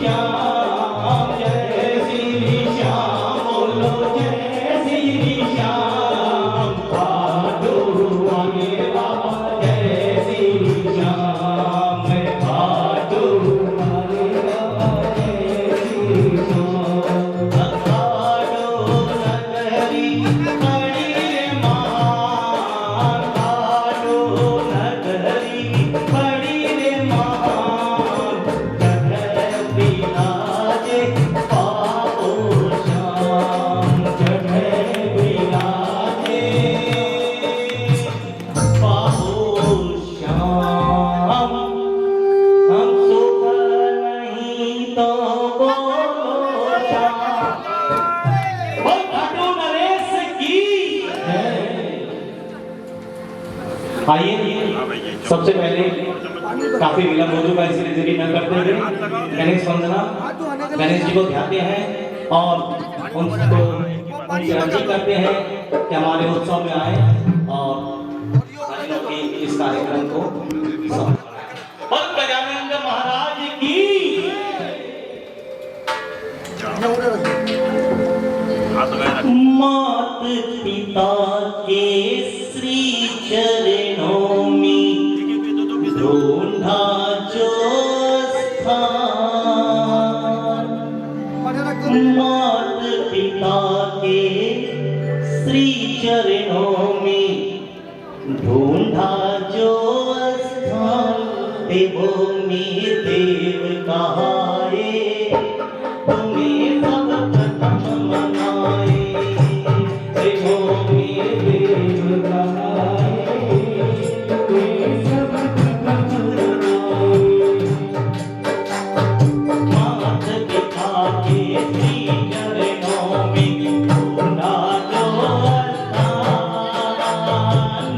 श्याम, जय श्री श्याम, बोलो जय श्री श्याम, खाटू वाले बाबा जय श्री श्याम, खाटू वाले बाबा जय श्री श्याम। खाटू नगरी बड़ी रे महान, खाटू नगरी बड़ी रे महान, जगह विराजे पाओ श्याम, जगह विराजे पाओ श्याम। हम सुख नहीं तो बोलो श्याम। बोल खाटू नरेश की जय। आइए सबसे पहले काफी विलंब हो चुका है, इसलिए देरी न करते हुए गणेश वंदना, गणेश जी को ध्याते हैं और उनको उनकी अर्जी करते हैं कि हमारे उत्सव में आए और हम लोग की इस कार्यक्रम को सफल बनाएं। और गजानंद महाराज की मात पिता के श्री चरणों में ढूंढा जो स्थान, मात पिता के श्री चरणों में ढूंढा जो स्थान, देवों में देव कहाए, तुम्हें सब प्रथम मनाए, देवों में देव कहाए, तुम्हें सब प्रथम मनाए। मात पिता के श्री चरणों में ढूंढा जो स्थान,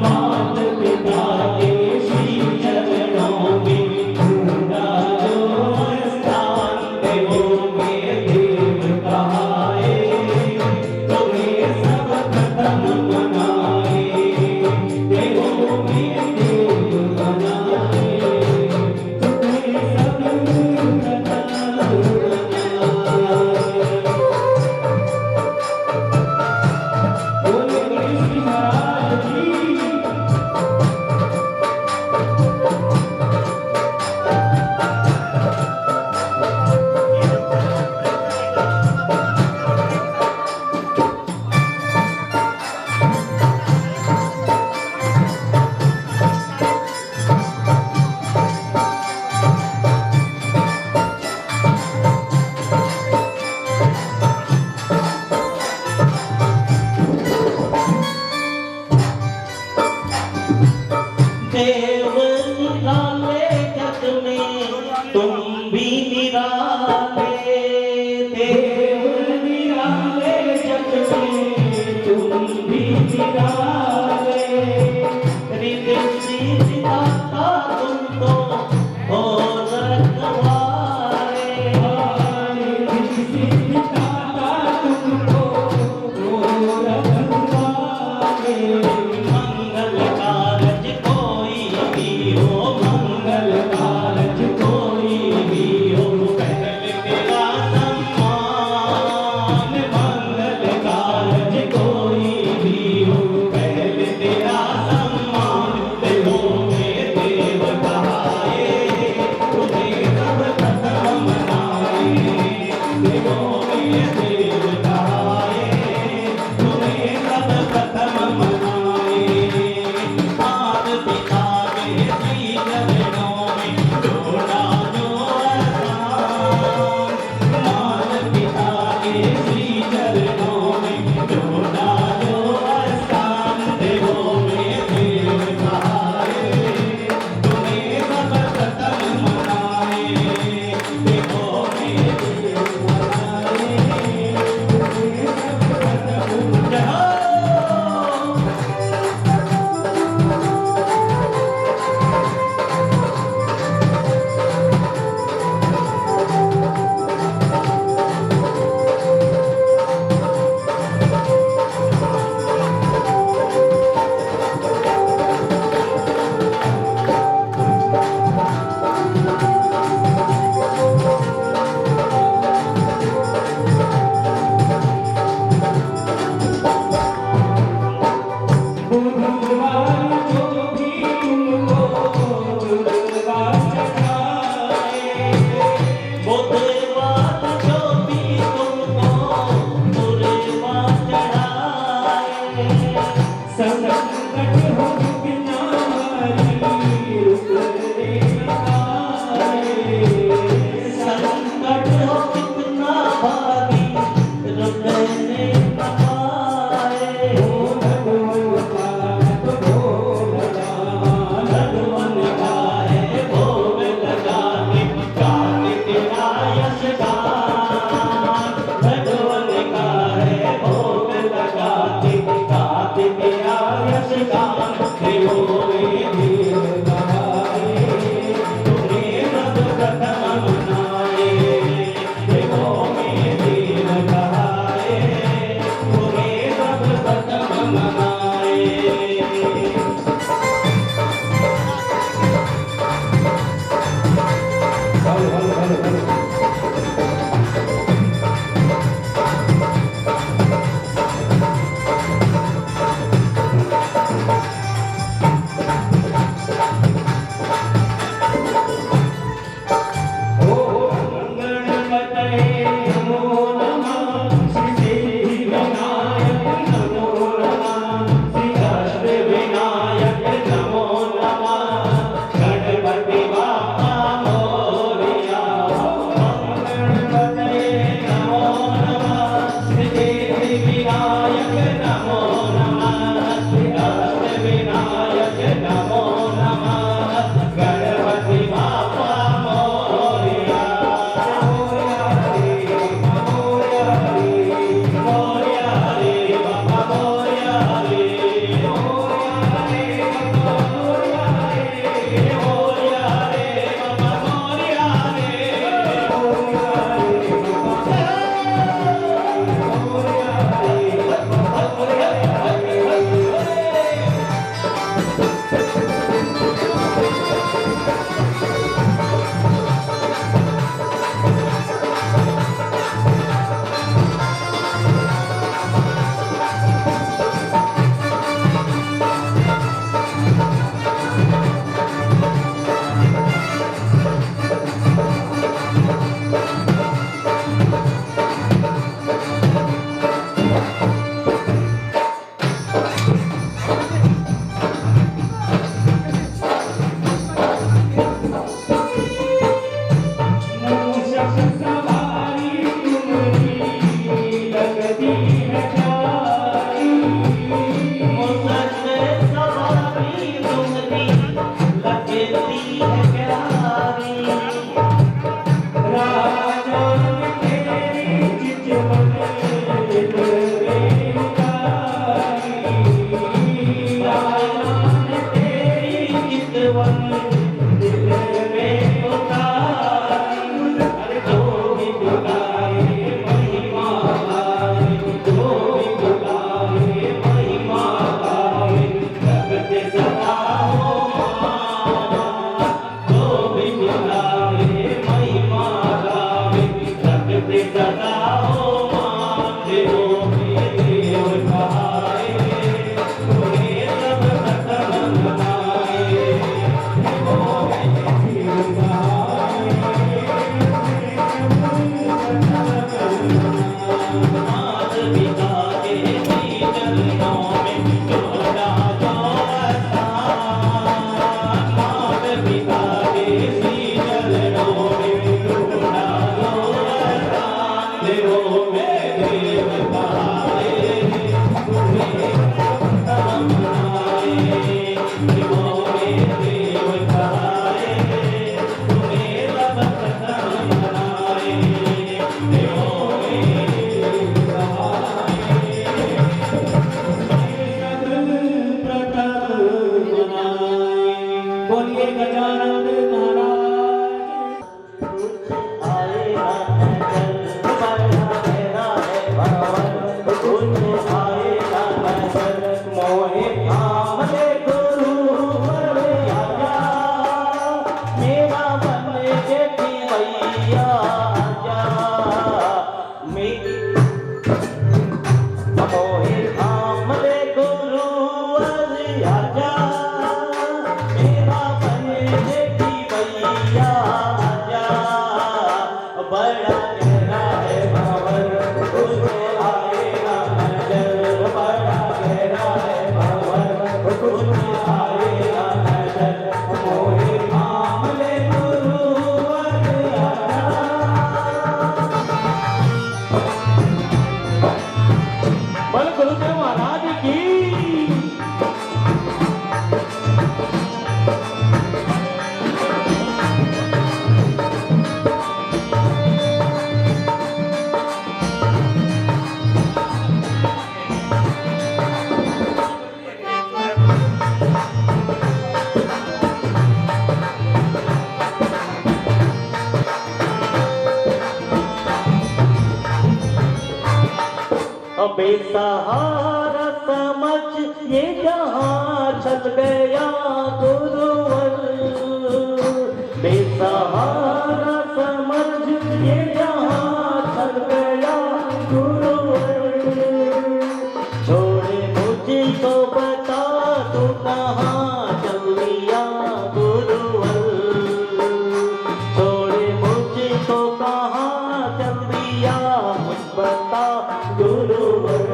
मात पिता के श्री चरणों में ढूंढा जो स्थान, देवों में देव कहाए, तुम्हें सब प्रथम मनाए, देवों में देव बनाए, तुम्हें सब प्रथम मनाए। बोले गणेश जी महाराज की। देव निराले जग में तुम भी निराले, देव निराले जग में तुम भी निराले, रिद्धि सिद्धि दाता तुम तो हो रखवारे, रिद्धि सिद्धि दाता तुम तो हो रखवारे। मंगल कारज कोई भी हो, मंगल कारज कोई भी हो, पहल बेसहारा समझ ये जहां छल गया गुरुवर। बेसहारा समझ ये जहां चल गया गुरुवर, छोड़े मुझको बता तू कहाँ चल दिया गुरुवर, छोड़े मुझको कहाँ चल दिया बता गुरुवर,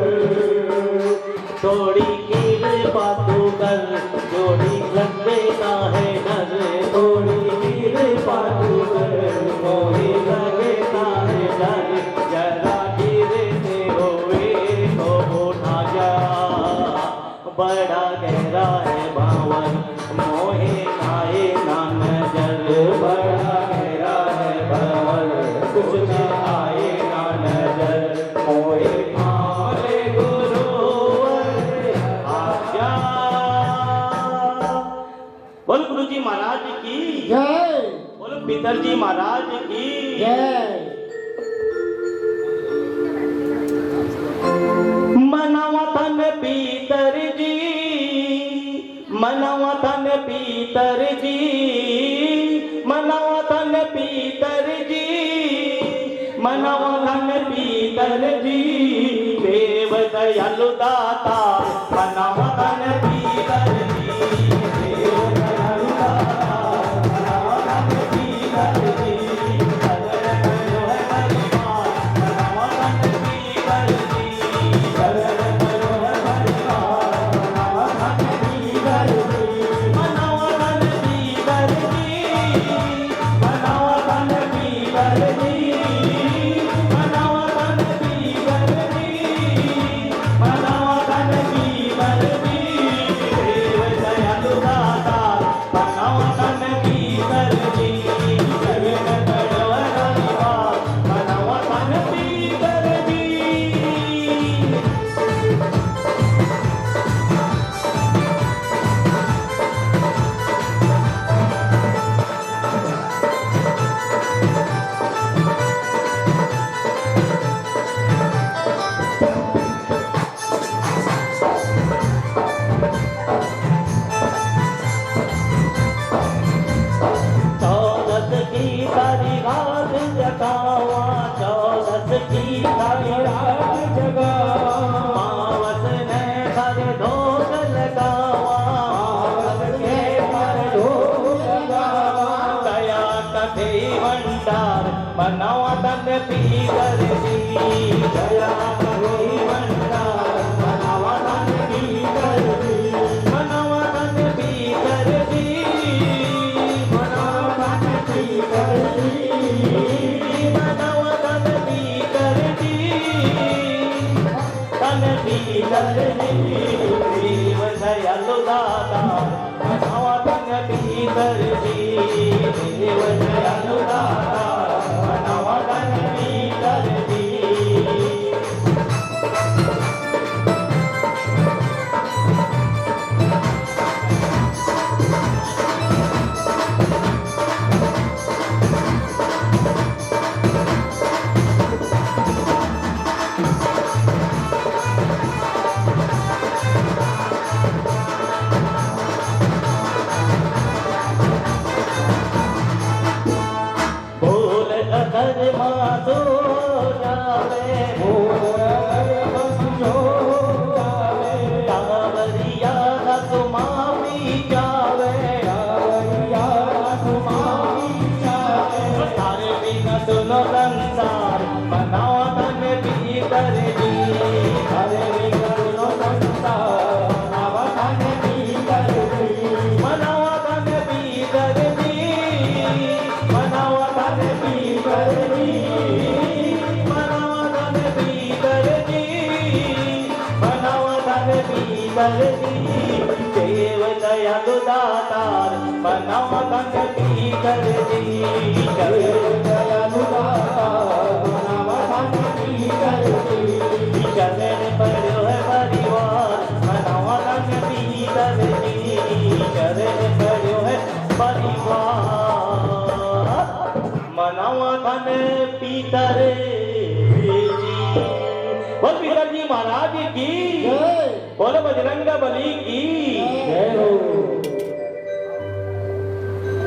थोड़ी कृपा तू कर जोड़ी लग देता है नर, थोड़ी कृपा तू कर मोही लगेता है डर, जरा गिरते हुए तो उठा जा, बड़ा गहरा है भावन मोहे आए ना नजर, बड़ा गहरा है भावन कुछ न आए ना नजर, मोहे मारे गुरुवर आज्ञा। बोल गुरु जी महाराज की जय, बोलो पितर जी महाराज की जय। मनवतन पीतर जी, मनवतन पीतर जी, मनवतन पीतर जी, मनवतन पीतर जी, देव दयालु दाता मनवतन पीतर जी, देव दयालु दाता मनवतन पीतर जी, सदन करो है परिवार मनवतन पीतर जी, सदन करो है परिवार मनवतन पीतर जी, मनवतन पीतर जी, मनवतन पीतर जी, मनवतन पीतर जी, मनवतन पीतर जी, देव दयालु दाता मनवतन पीतर जी, सदन करो है परिवार मनवतन पीतर जी। चौदस की तारी रात जगावा, चौदस की तारी रात जगावा, पावस ने सर धोख लगावा, पावस के सर धोख लगावा, दया कथे भंडार मनवतन पीतर जी, दया कथे भंडार मनवतन पीतर जी, मनवतन पीतर जी, मनवतन पीतर जी, मनवतन पीतर जी, तन पीतर जी, देव दयालु दाता मनवतन पीतर जी, देव दयालु दाता मनवतन पीतर जी। भूल अगर माधो जावे, भूल अगर माधो जावे, कांवरिया ना तुम्हारी जावे, कांवरिया ना तुम्हारी जावे, तारे बिना सुनो संसार मनवतन पीतर जी, तारे बिना सुनो संसार मनवतन पीतर जी, मनवतन पीतर जी, मनवतन पीतर जी, मनवतन पीतर जी, मनवतन पीतर जी, देव दयालु दातार मनवतन पीतर जी, देव दयालु दातार मनवतन पीतर जी, चरण पड़ो है परिवार मनवतन पीतर जी, चरण पड़ो है परिवार मनवतन पीतर जी। बोल पीतर जी महाराज की जय, बोलो बजरंग बली की जय हो।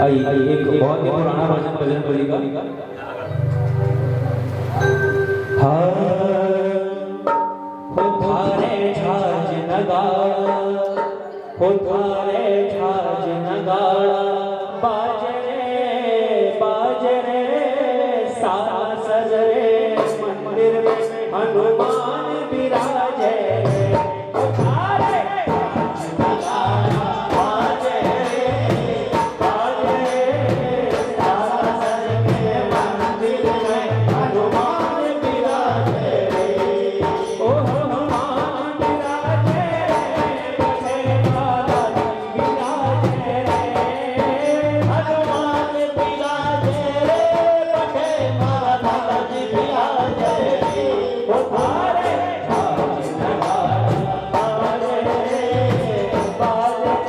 आइए एक बहुत ही पुराना भजन भजन बजेगा। थारे छाज नगाड़ा, थारे छाज नगाड़ा, बाजरे सारा सजरे, मंदिर में हनुमान विराजे। थारे छाज नगाड़ा, बाजरे सारा सजरे, मंदिर में हनुमान विराजे। ओ हनुमान विराजे, पीछे माता विराजे। हनुमान विराजे, पीछे माता विराजे। ओ थारे छाज नगाड़ा, बाजरे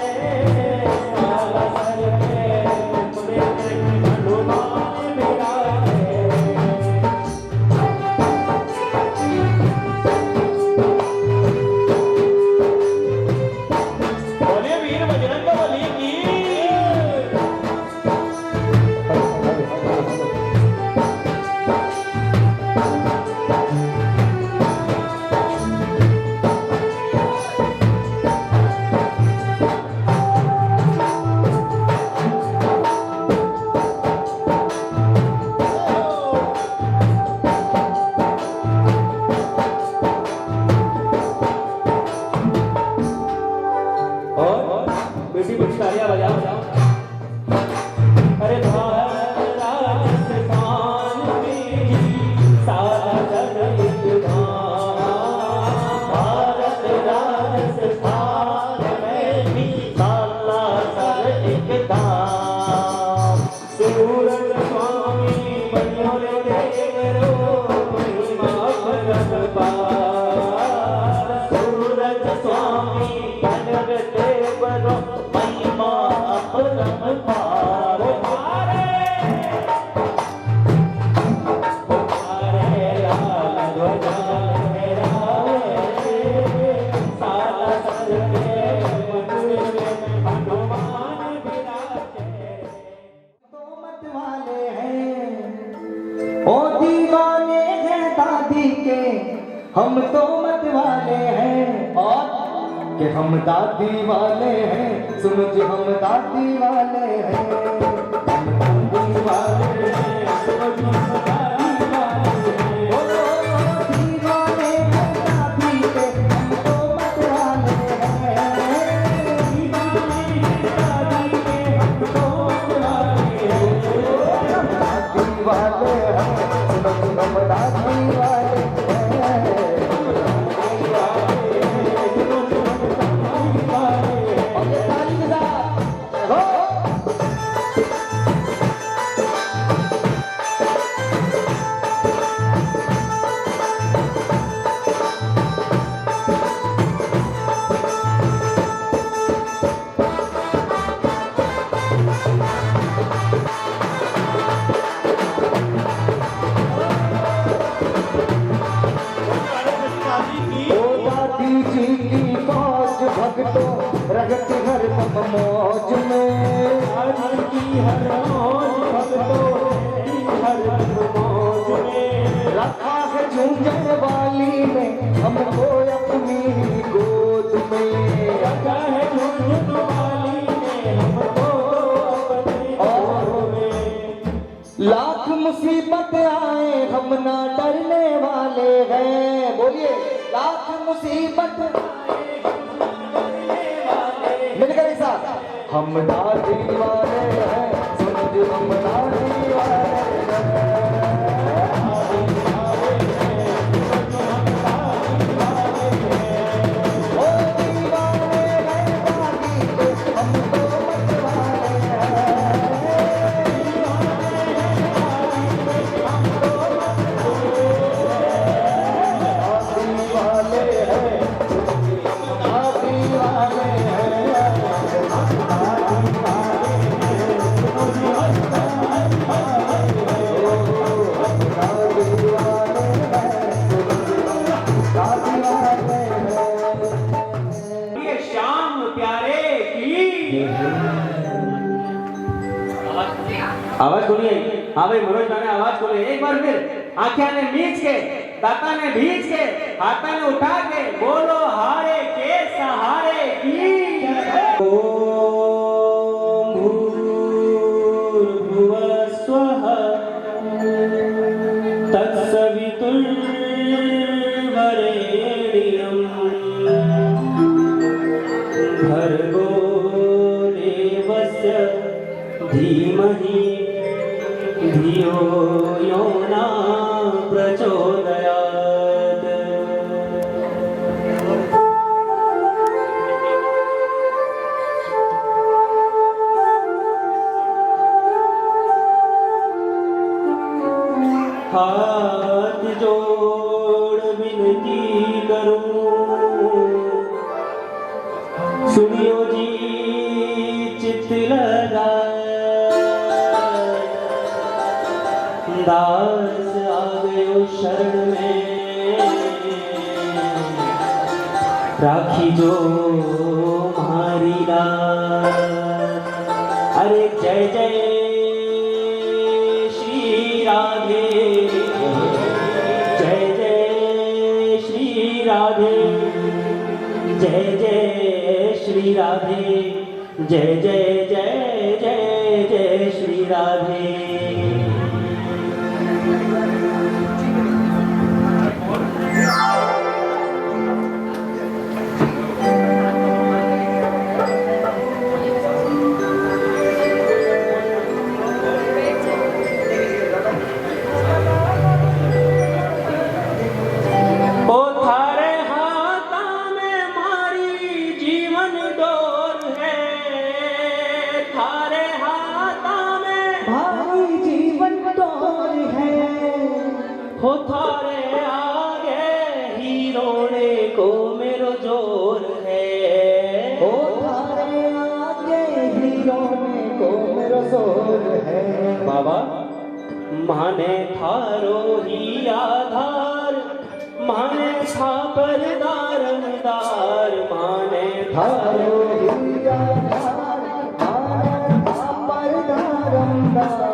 सारा सजरे, मंदिर में हनुमान विराजे। बोलिए वीर बजरंगबली की। और बेटी बेटी तालियां बजाओ। अरे भारत राजस्थान में सारा जग एक धाम। भारत राजस्थान में भी सारा जग एक धाम। सूरज स्वामी बनो रे देवरो, महिमा परम्पार। सूरज स्वामी बनो रे देवरो, महिमा अपरंपार। थारे लाल ध्वजा लहराए, सारा सजरे, मंदिर में हनुमान विराजे। तो मत वाले हैं, ओ दीवाने हैं दादी के, हम तो मत वाले हैं। और कि हम दादी वाले हैं, सुनो जी हम दादी वाले हैं। हम दादी वाले हैं, सुनो जी हम दादी वाले हैं। ओ दीवाने हैं दादी के, हम तो मत वाले हैं। दीवाने हैं दादी के, हम तो मत वाले हैं। हम दादी वाले हैं, सुनो जी हम दादी वाले हैं। भक्तों रगत हर पग मौज में, की हर मौज भक्तों हर पग मौज में। रखा है झूंझन वाली ने हमको अपनी गोद में। रखा है झूंझन वाली ने हमको अपनी गोद में। लाख मुसीबत आए हम ना डरने वाले हैं। बोलिए लाख मुसीबत मिलकर एक साथ, हम दादी वाले हैं, सुनो जी हम दादी वाले हैं। ओ दीवाने हैं दादी के, हम तो मत वाले हैं। दीवाने हैं दादी के, हम तो मत वाले हैं। सुनो जी हम दादी वाले हैं। आवाज खोलिए। हाँ भाई मनोज भाई आवाज खोलिए एक बार फिर। आंखें ने मीच के, दाता ने भीज के, हाथा ने उठा के बोलो हारे के सहारे की। ओम भूर्भुवः स्वः तत्सवितुर्वरेण्यं भर्गो देवस्य धीमहि धियो यो न प्रचोदयात्। हाथ जोड़ विनती करूं, सुनियो जी चित्त लगा। दास आ गयो शरण में, राखी जो मारी रात। अरे जय जय श्री राधे, जय जय श्री राधे, जय जय श्री राधे, जय जय जय जय जय श्री राधे। हो थारे आगे हीरोने को मेरो जोर है, हो थारे आगे हीरोने को मेरो जोर है। बाबा माने थारो ही आधार, माने छापर दारमदार, माने थारो ही आधार, माने छापर दारमदार।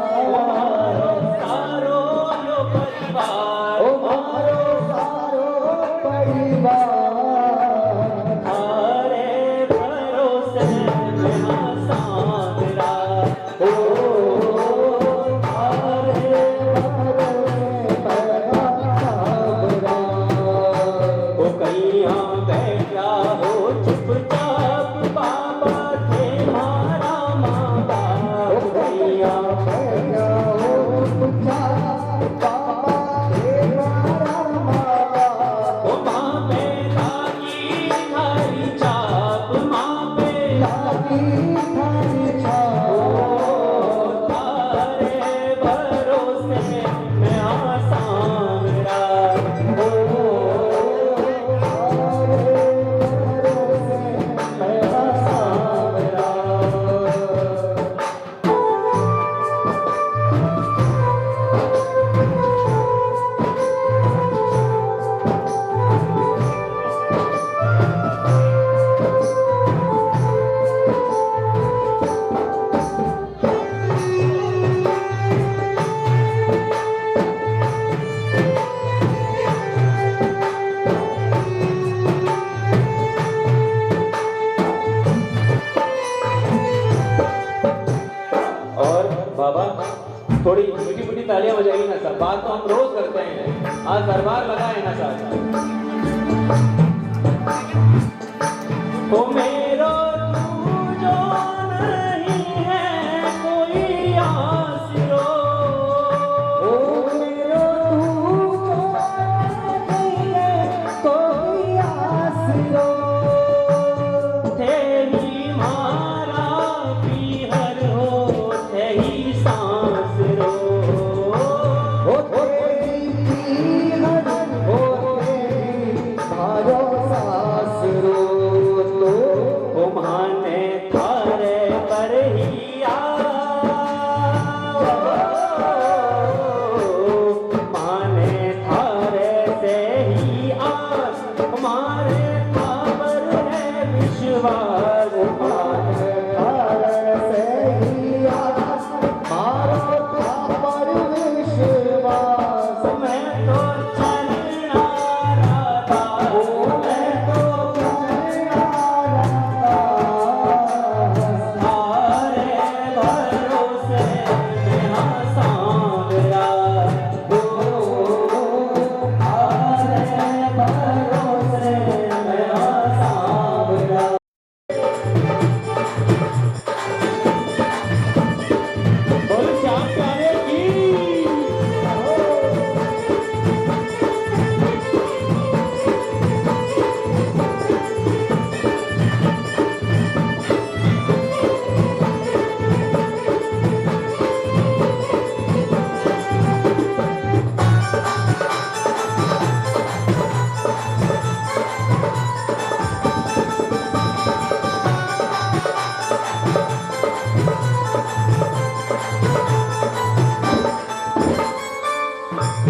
थोड़ी मीठी मीठी तालियां बजाइए ना सर, बात तो हम रोज करते हैं, आज दरबार लगा है ना सर। तो मेरो तू जो नहीं है कोई आसरो, ओ मेरो तू जो नहीं है कोई आसरो, तेरी मारा पीहर हो तेरी सांस रो, ओ तेरी पीहर हो तेरी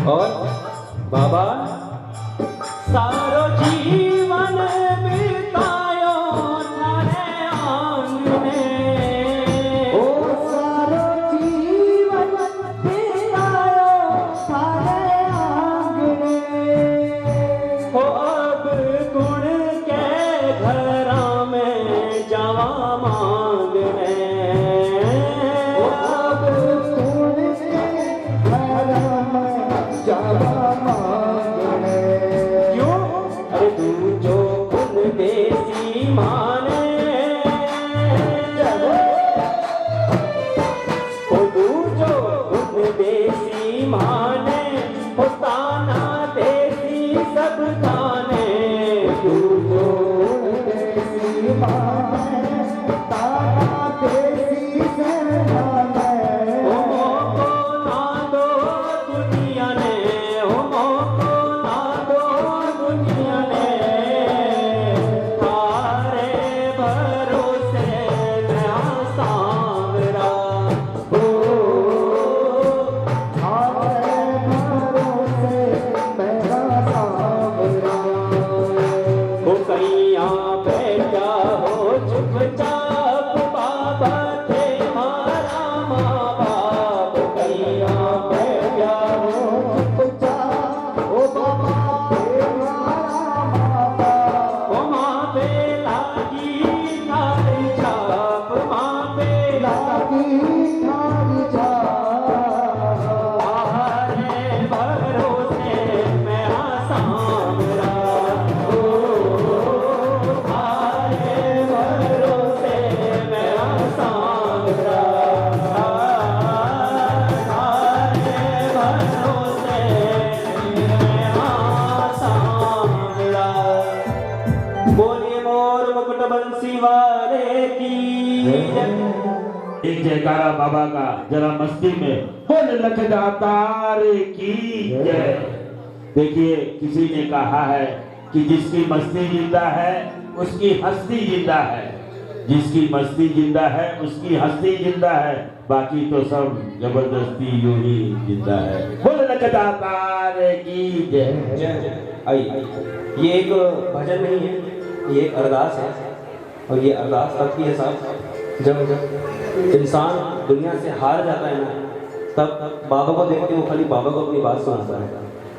और बाबा सारो जीवन बितायो थारे आंगने ओ सारो जीवन बितायो थारे आंगने हो अब गुण के घरा में जावा मांगने ओ अब गुण के घरा में जावा मांगने क्यों अरे तू जो गुण देसी माने ओ तू जो गुण देसी माने ओ ताना देसी सब ताने तू जो देसी माने तारा देसी सरनामे ओ मोको ना दो दुनिया ने ओ मोको ना दो दुनिया ने तारे भरोसे मैं सांवरा ओ थारे भरोसे मेरा सांवरा हो कैया बैठा हो चुपचाप बाबा थे मारा माँ बाप कैया बैठा हो बचा ओ बाबा तेरा माता ओ माँ पे लागी थारी छाप माँ पे लागी थारी जा तारे भरोसे मैं सांवरा ओ तारे भरोसे मैं सांवरा तारे भरोसे मैं सांवरा बोलिए मोर मुकुट बंसी वाले की जय। एक जयकारा बाबा का जरा मस्ती में बोल लख दातार की जय। देखिए किसी ने कहा है कि जिसकी मस्ती जिंदा है उसकी हस्ती जिंदा है, जिसकी मस्ती जिंदा है उसकी हस्ती जिंदा है, बाकी तो सब जबरदस्ती यूं ही जिंदा है। बोल लख दातार की जय। आइए ये एक भजन नहीं है, ये एक अरदास है और ये अरदास तब की है साहब जब इंसान दुनिया से हार जाता है ना, तब बाबा को देख के वो खाली बाबा को अपनी बात सुनाता है।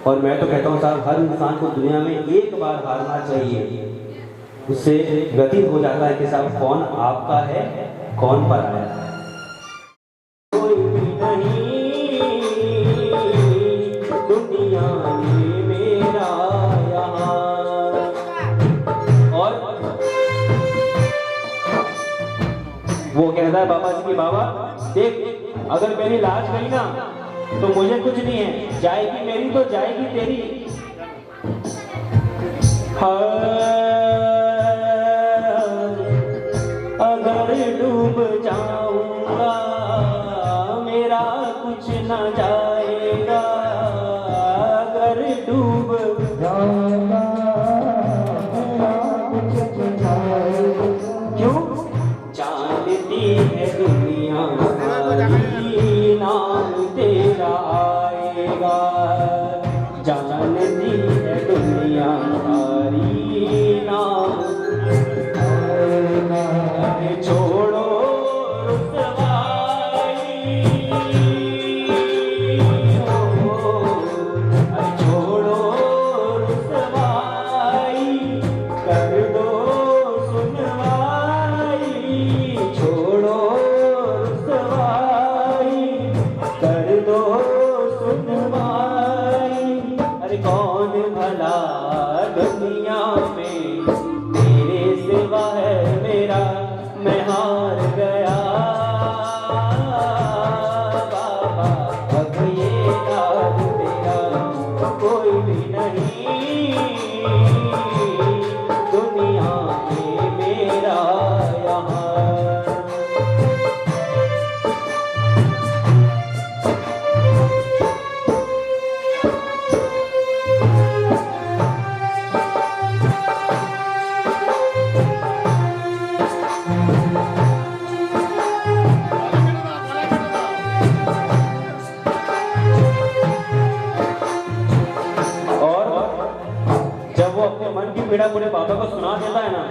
और मैं तो कहता हूँ साहब हर इंसान को दुनिया में एक बार हारना चाहिए, उससे व्यतीत हो जाता है कि साहब कौन आपका है कौन पराया है। कोई भी नहीं दुनिया में मेरा यहाँ। और वो कहता है बाबा जी की बाबा देख अगर मेरी लाज गई ना तो मुझे कुछ नहीं है, जाएगी मेरी तो जाएगी तेरी। अगर डूब जाऊंगा मेरा कुछ न जाएगा, अगर डूब जाना मेरा कुछ जाएगा क्यों जानती है दुनिया सारी नाम तेरा आएगा, जानती है दुनिया सारी नाम आएगा। अरे छोड़ो रुसवाई अरे छोड़ो रुसवाई कर दो सुनवाई, छोड़ो रुसवाई कर दो सुनवाई। पीड़ा पूरे बाबा को सुना देता है ना,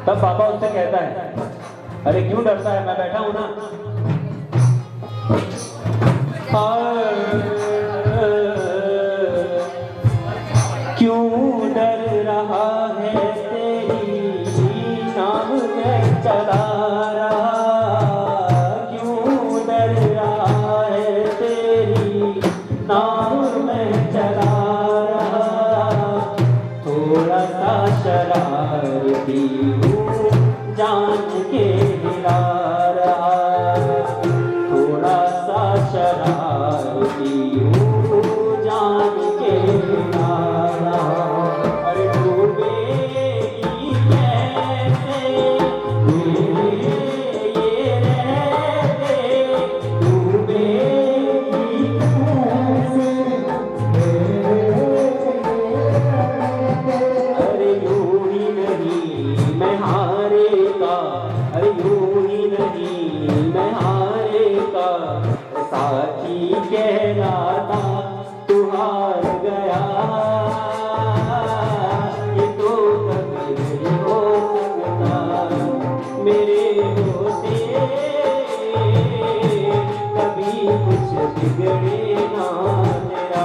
तब बाबा उससे कहता है, अरे क्यों डरता है, मैं बैठा हूं ना। क्यों डर रहा है तेरी नाम में चला रहा, क्यों डर रहा है तेरी नाम में चला रहा, थोड़ा सा शरारती हूँ जान के हिला रहा, थोड़ा सा शरारती हूँ जान के हिला रहा। अरे डूबेगी कैसे ये रहते, डूबेगी कैसे, अरे यूं ही नहीं मैं हारेगा, अरे यूं ही नहीं मैं हारेगा, साथी कहलाता तू हार गया, ये तो कभी नहीं हो सकता मेरे होते, कभी कुछ बिगड़े ना तेरा।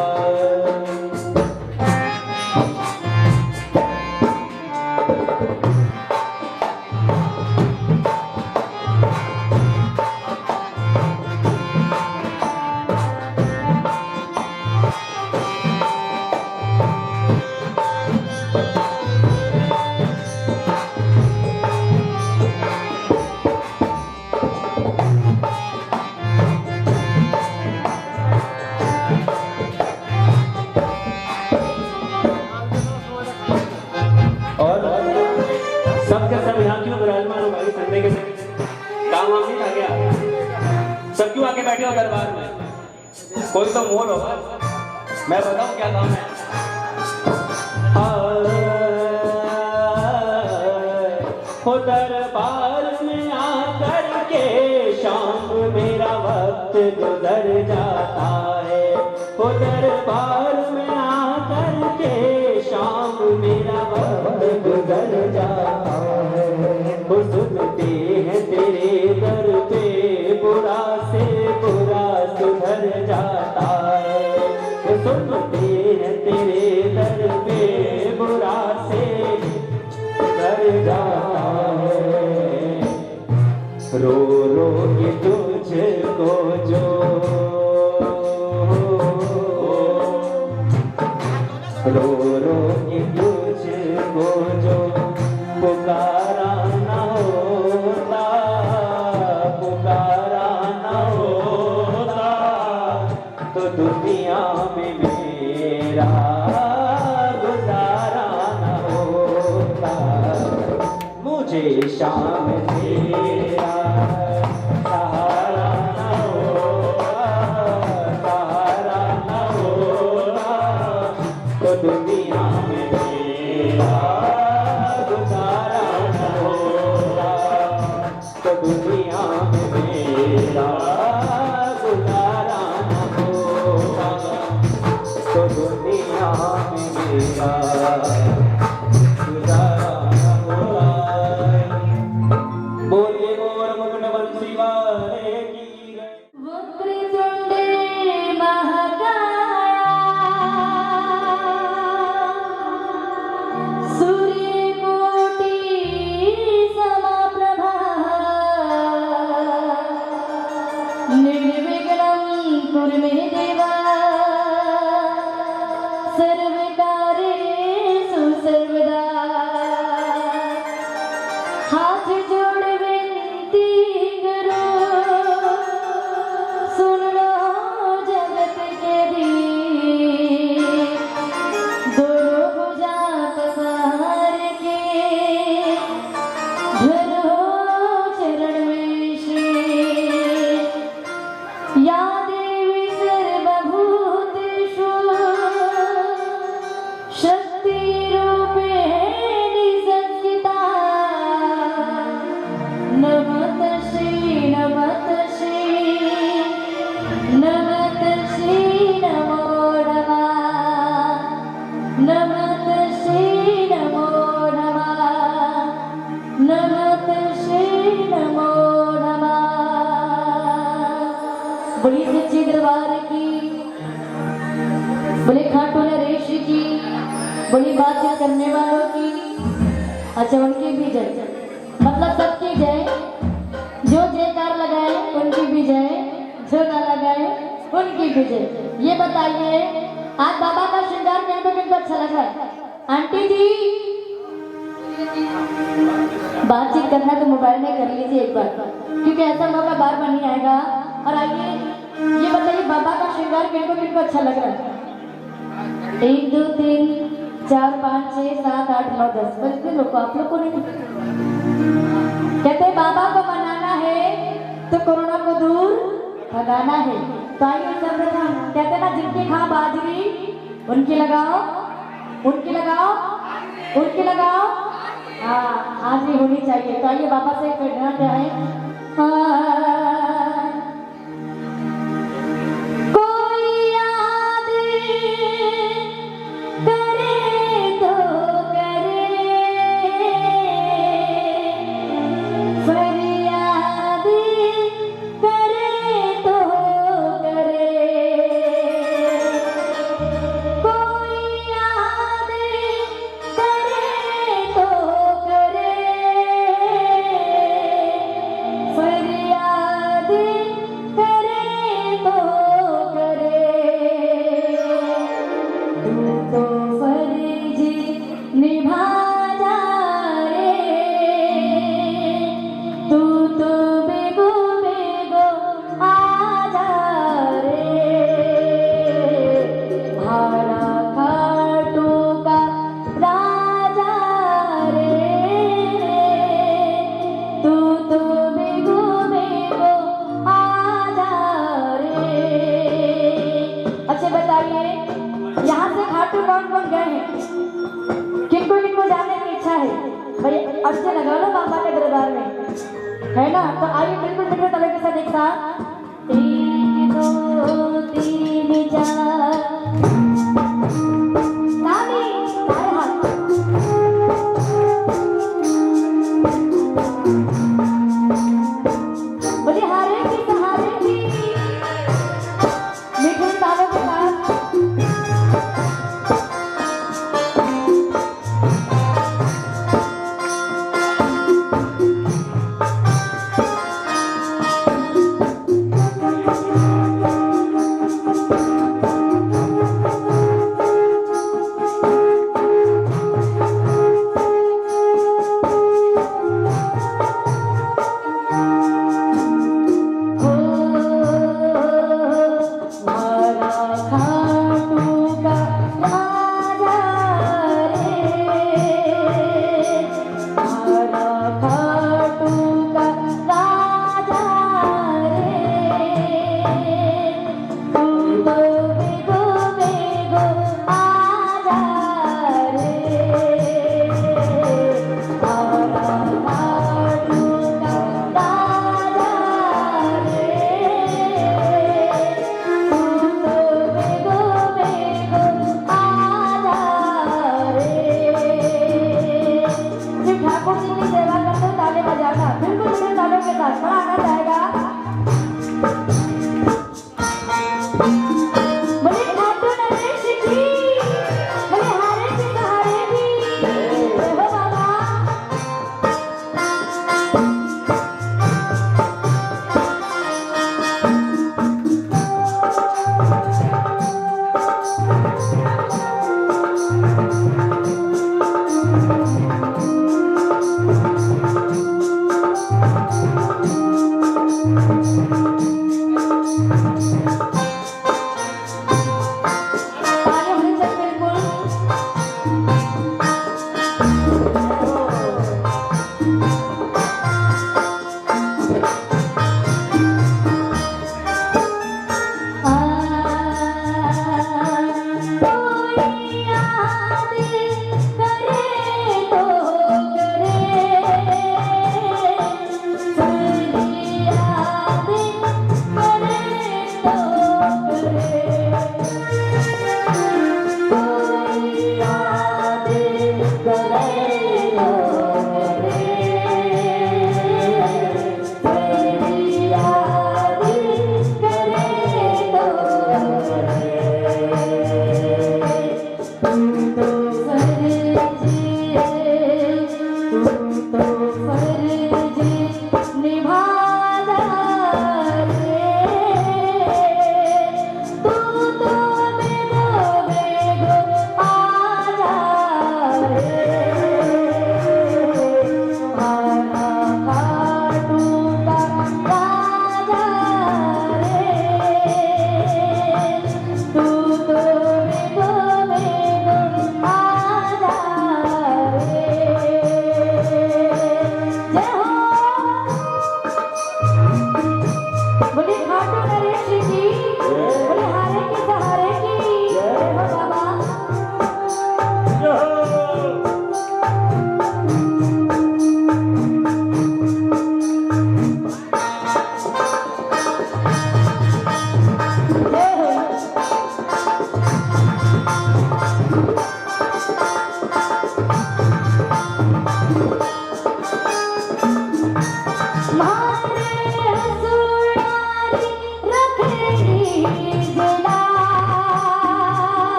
सब क्यों आके बैठे हो दरबार में? कोई तो मोल होगा, मैं बताऊं क्या काम है। हो दरबार में आकर के शाम मेरा वक्त गुजर जाता है, हो दरबार में आकर के शाम मेरा वक्त गुजर जाता है, वो सुनते हैं तेरे दर पे बुरा से बुरा सुधर जाता है, वो सुनते हैं तेरे दर पे बुरा से सुधर जाता है, रो रो के तुझको जो रो रो के तुझको जो पुकारा न होता, पुकारा न होता तो दुनिया में मेरा गुजारा न होता, मुझे शाम तेरा सहारा न होता, सहारा न होता तो दुनिया में मेरा गुजारा न होता, तो दुनिया में मेरा गुजारा न होता, तो दुनिया में मेरा गुजारा न होता। बोलिए मोर मुकुट बंसी वाले की जय। वक्रतुंड महाकाय सूर्यकोटि समप्रभा निर्विघ्नं कुरु मे देव सर्वकार्येषु बोले खाटू नरेश की, बोली बातचीत करने वालों की, अच्छा उनकी भी जय, मतलब सबकी जय। जो जयकार लगाए उनकी भी जय, जो ना लगाए उनकी भी जय। ये बताइए आज बाबा का श्रृंगार किनको किनको अच्छा लगा? आंटी जी बातचीत करना तो मोबाइल में कर लीजिए एक बार, क्योंकि ऐसा मौका बार बार नहीं आएगा। और आइए ये बताइए बाबा का श्रृंगार किनको किनको अच्छा लग रहा है? 1 2 3 4 5 6 7 8 9 10 बजते लोग आप लोग को नहीं कहते बाबा को मनाना है तो कोरोना को दूर भगाना है। तो आइए सर्वप्रथम कहते ना जिनकी खा बाजरी उनकी लगाओ, उनकी लगाओ, उनकी लगाओ। हाँ हाजिरी होनी चाहिए। तो आइए बाबा से कहना क्या है, कोई याद करे तो करे, फरियाद करे तो करे, कोई याद करे तो करे, फरियाद करे तो करे। तू तो फर्ज निभा जा रे, तू तो बेगो बेगो आ जा रे, भाड़ा खाटू का राजा रे, तू तो बेगो बेगो आ जा रे। अच्छा बताइए यहाँ से खाटू कौन कौन गए हैं? किनको किनको जाने की इच्छा है? भाई अच्छे लगा लो बाबा के दरबार में, है ना? तो आइए बिल्कुल बिल्कुल तरीके से एक साथ 1 2 3 4 ताली तारे हाथ। बोले हारे की सहारे की मीठे तालों के साथ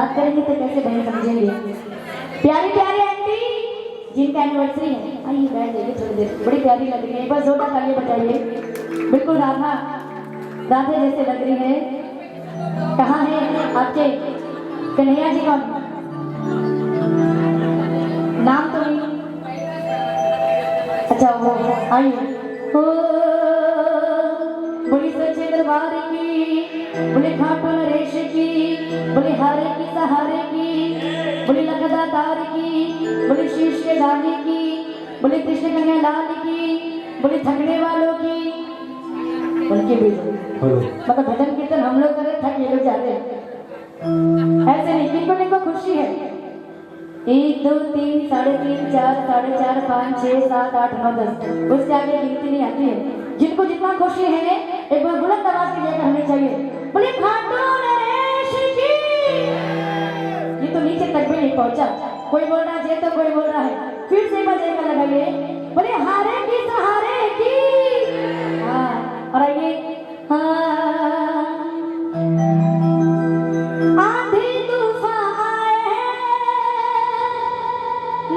बात करेंगे तो कैसे बहन समझेंगे। प्यारी प्यारी आंटी जिनका एनिवर्सरी है, आइए बैठ जाइए थोड़ी देर, बड़ी प्यारी लग रही है, एक बार जोरदार ताली बजाइए। बिल्कुल राधा राधे जैसे लग रही है। कहाँ है आपके कन्हैया जी? कौन नाम तो नहीं, अच्छा वो आइए। ओ बड़ी सच्चे दरबार की, बड़े खाटू नरेश की, बड़े हारे की सहारे की, बड़ी लखदा तार की, बड़ी शीश के दाने की, बड़ी कृष्ण कन्हैया लाल की, बड़ी थकने वालों की, उनके भी मतलब भजन कीर्तन हम लोग करें, थक ये लोग जाते हैं। ऐसे नहीं, किनको किनको खुशी है। 1 2 3 साढ़े 3 4 साढ़े 4 5 6 7 8 9 10, उसके आगे गिनती नहीं आती है। जिनको जितना खुशी है एक बार बुलंद आवाज के लेकर हमें चाहिए, बोले खाटू नरेश की। ये तो नीचे तक भी नहीं पहुंचा, कोई बोल रहा है तो कोई बोल रहा है, फिर से बजेगा लगाइए, बोले हारे की सहारे की। हाँ और आइए। आंधी तूफान आए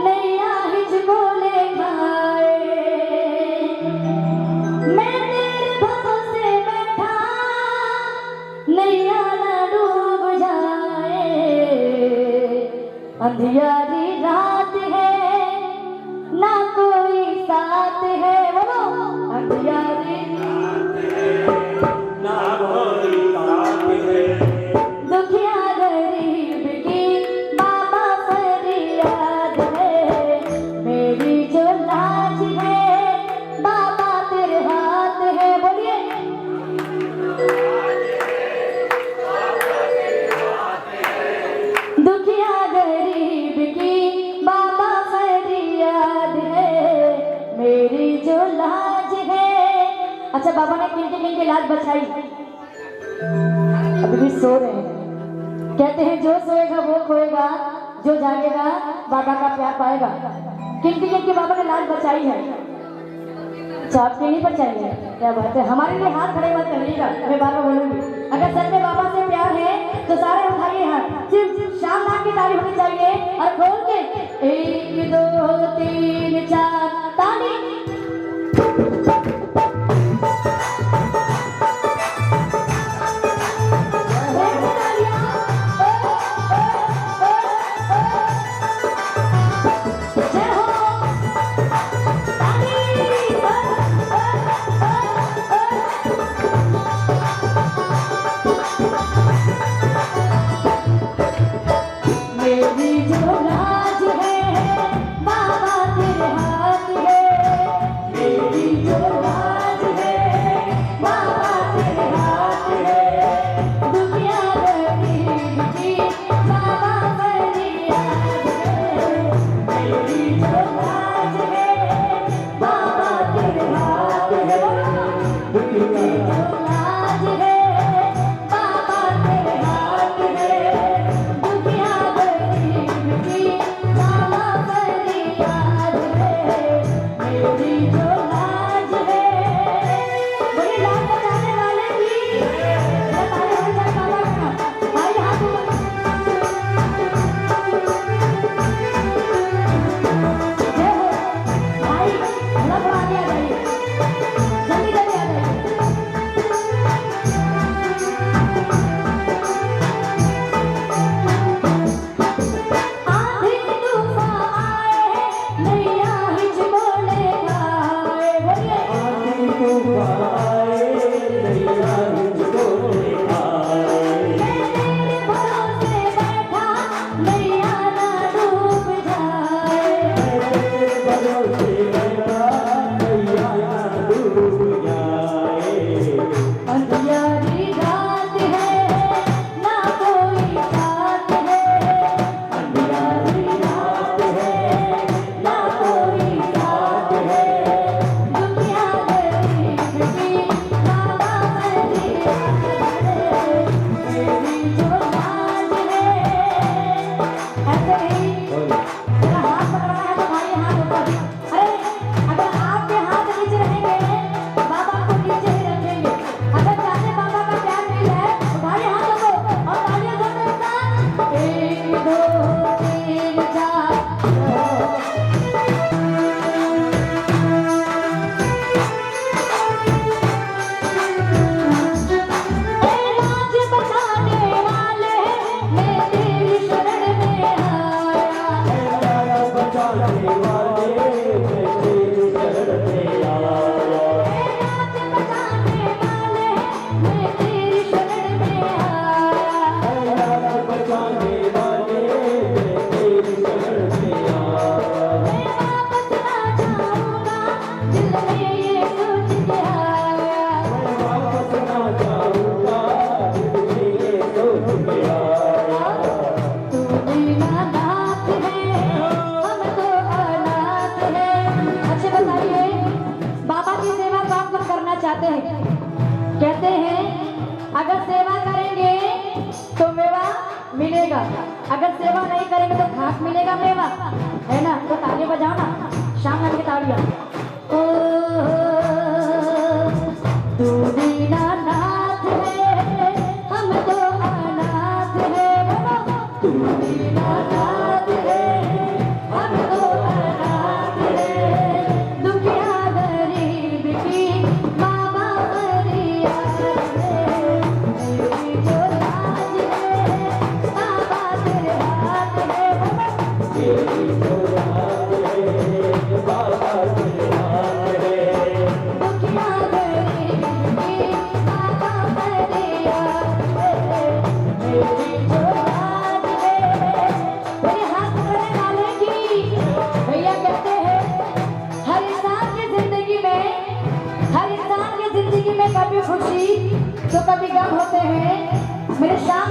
नैया हिचको ले खाए, मैं तेरे भरोसे बैठा नैया न डूब जाए। अंधियारी रात है ना कोई साथ है, बोलो अंधियारी ना कोई साथ है, दुखिया गरीब की बाबा फरियाद है, मेरी जो लाज है बाबा तेरे हाथ है। बोलिए दुखिया गरीब की बाबा फरियाद है, मेरी जो लाज है। अच्छा बाबा ने किनके लाज बचाई, अभी भी सो रहे हैं। कहते हैं जो सोएगा वो खोएगा, जो जागेगा बाबा का प्यार पाएगा। किनकी बाबा ने लाज बचाई है, अच्छा आपके नहीं बचाई है, क्या बात है। हमारे लिए हाथ खड़े मत करिएगा, मैं बार बार बोलूंगी। अगर सच में बाबा से प्यार है तो सारे उठाइए हाथ, सिर्फ शानदार की ताली होनी चाहिए। और खोल के 1 2 3 4 ताली। मेरी जो लाज है बाबा मिलेगा, अगर सेवा नहीं करेंगे तो घास मिलेगा मेवा, है ना? तो ताली बजाओ ना, शाम की तालियां। ओ तू दीनानाथ है, हम तो अनाथ है, बोलो तू दीनानाथ है, हम तो अनाथ है, दुखिया गरीब की बाबा फरियाद है, मेरी जो लाज है बाबा तेरे हाथ है, बोलो मेरी जो लाज है बाबा तेरे हाथ है, दुखिया गरीब की बाबा फरियाद है, मेरी जो लाज है। मेरे हाथ पकड़ने वाले की भैया कहते हैं हर इंसान की जिंदगी में कभी खुशी तो कभी गम होते हैं। मेरे साथ